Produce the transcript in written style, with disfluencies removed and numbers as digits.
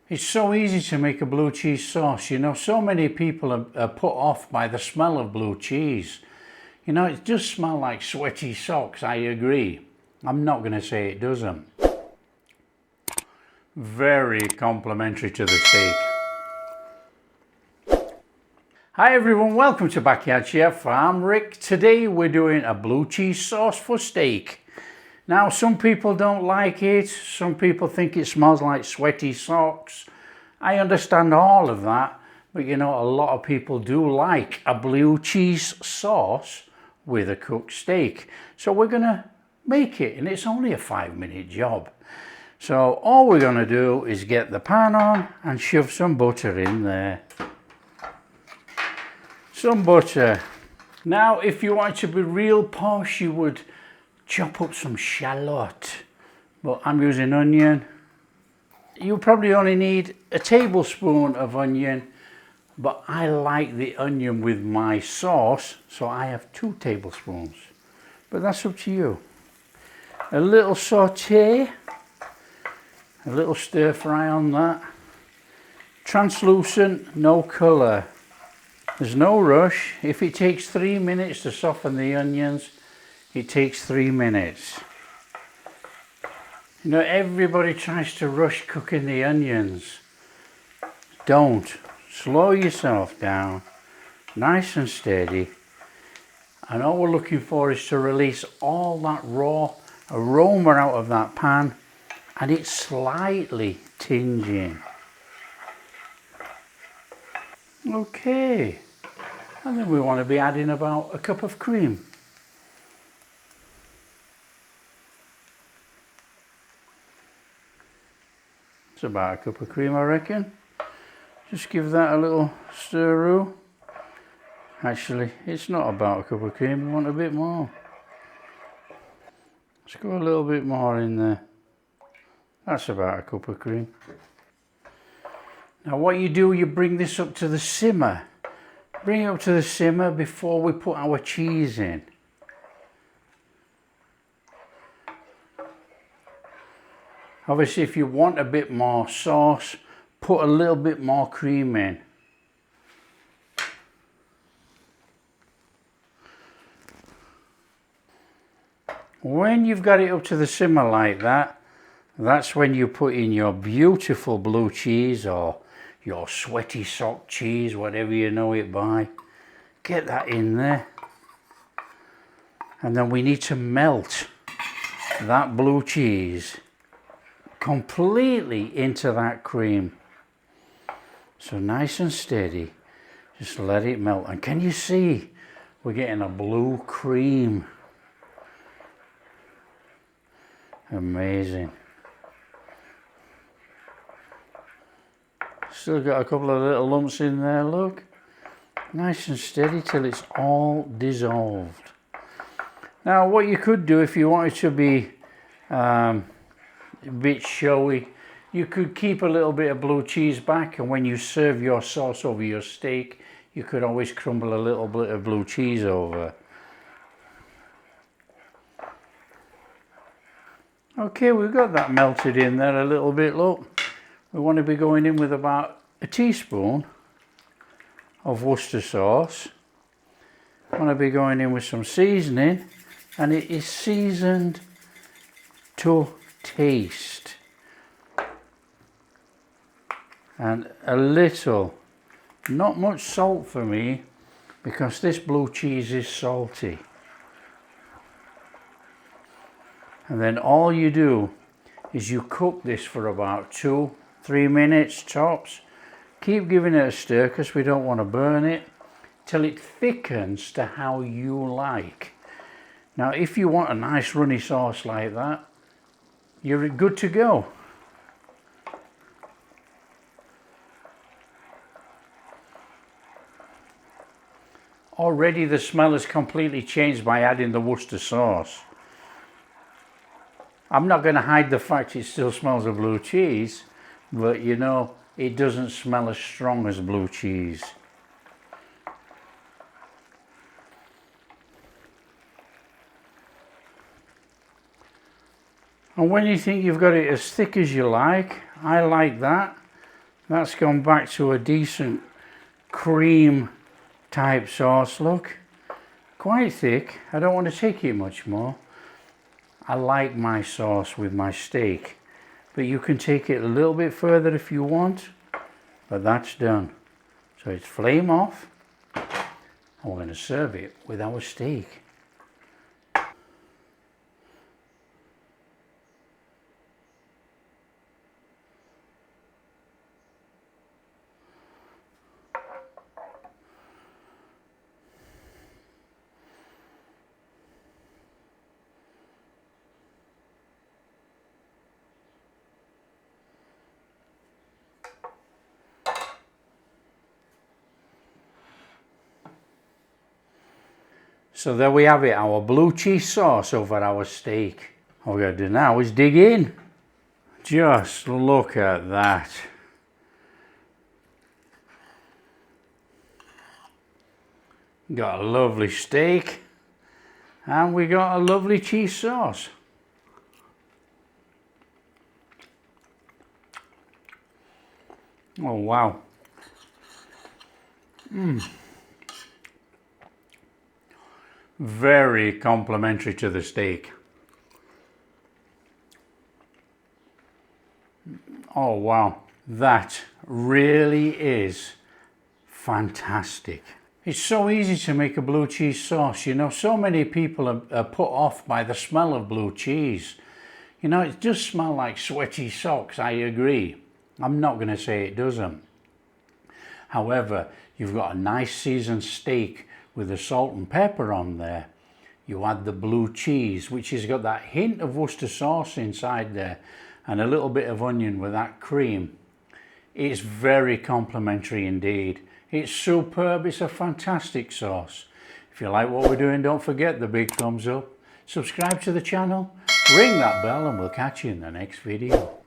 It's so easy to make a blue cheese sauce. You know, so many people are put off by the smell of blue cheese. You know, it does smell like sweaty socks, I agree. I'm not going to say it doesn't. Very complimentary to the steak. Hi everyone, welcome to Backyard Chef. I'm Rick. Today we're doing a blue cheese sauce for steak. Now some people don't like it, some people think it smells like sweaty socks. I understand all of that, but you know, a lot of people do like a blue cheese sauce with a cooked steak. So we're gonna make it, and it's only a 5-minute job. So all we're gonna do is get the pan on and shove some butter in there. Some butter. Now if you want to be real posh, you would chop up some shallot, but I'm using onion. You probably only need a tablespoon of onion, but I like the onion with my sauce, so I have 2 tablespoons, but that's up to you. A little saute, a little stir fry on that. Translucent, no colour. There's no rush. If it takes 3 minutes to soften the onions, it takes 3 minutes. You know, everybody tries to rush cooking the onions. Don't. Slow yourself down, nice and steady. And all we're looking for is to release all that raw aroma out of that pan, and it's slightly tinging. Okay. And then we want to be adding about a cup of cream. It's about a cup of cream, I reckon. Just give that a little stir-roo. Actually, it's not about a cup of cream, we want a bit more. Let's go a little bit more in there. That's about a cup of cream. Now what you do, you bring this up to the simmer. Bring it up to the simmer before we put our cheese in. Obviously, if you want a bit more sauce, put a little bit more cream in. When you've got it up to the simmer like that, that's when you put in your beautiful blue cheese or your sweaty sock cheese, whatever you know it by. Get that in there. And then we need to melt that blue cheese completely into that cream. So nice and steady, just let it melt. And can you see we're getting a blue cream? Amazing. Still got a couple of little lumps in there, look. Nice and steady till it's all dissolved. Now what you could do if you wanted to be a bit showy, you could keep a little bit of blue cheese back, and when you serve your sauce over your steak, you could always crumble a little bit of blue cheese over. Okay, we've got that melted in there a little bit, look. We want to be going in with about a teaspoon of Worcestershire sauce. I want to be going in with some seasoning, and it is seasoned to taste. And a little, not much salt for me, because this blue cheese is salty. And then all you do is you cook this for about 2-3 minutes tops. Keep giving it a stir because we don't want to burn it, till it thickens to how you like. Now if you want a nice runny sauce like that, you're good to go. Already the smell has completely changed by adding the Worcestershire sauce. I'm not going to hide the fact it still smells of blue cheese, but you know, it doesn't smell as strong as blue cheese. And when you think you've got it as thick as you like, I like that, That's gone back to a decent cream type sauce look. Quite thick. I don't want to take it much more. I like my sauce with my steak, but you can take it a little bit further if you want, but that's done. So it's flame off, and we're going to serve it with our steak. So there we have it, our blue cheese sauce over our steak. All we're going to do now is dig in. Just look at that. Got a lovely steak and we got a lovely cheese sauce. Oh wow. Very complimentary to the steak. Oh wow, that really is fantastic. It's so easy to make a blue cheese sauce. You know, so many people are put off by the smell of blue cheese. You know, it does smell like sweaty socks, I agree. I'm not going to say it doesn't. However, you've got a nice seasoned steak with the salt and pepper on there. You add the blue cheese, which has got that hint of Worcestershire sauce inside there, and a little bit of onion with that cream. It's very complimentary indeed. It's superb. It's a fantastic sauce. If you like what we're doing, don't forget the big thumbs up. Subscribe to the channel, ring that bell, and we'll catch you in the next video.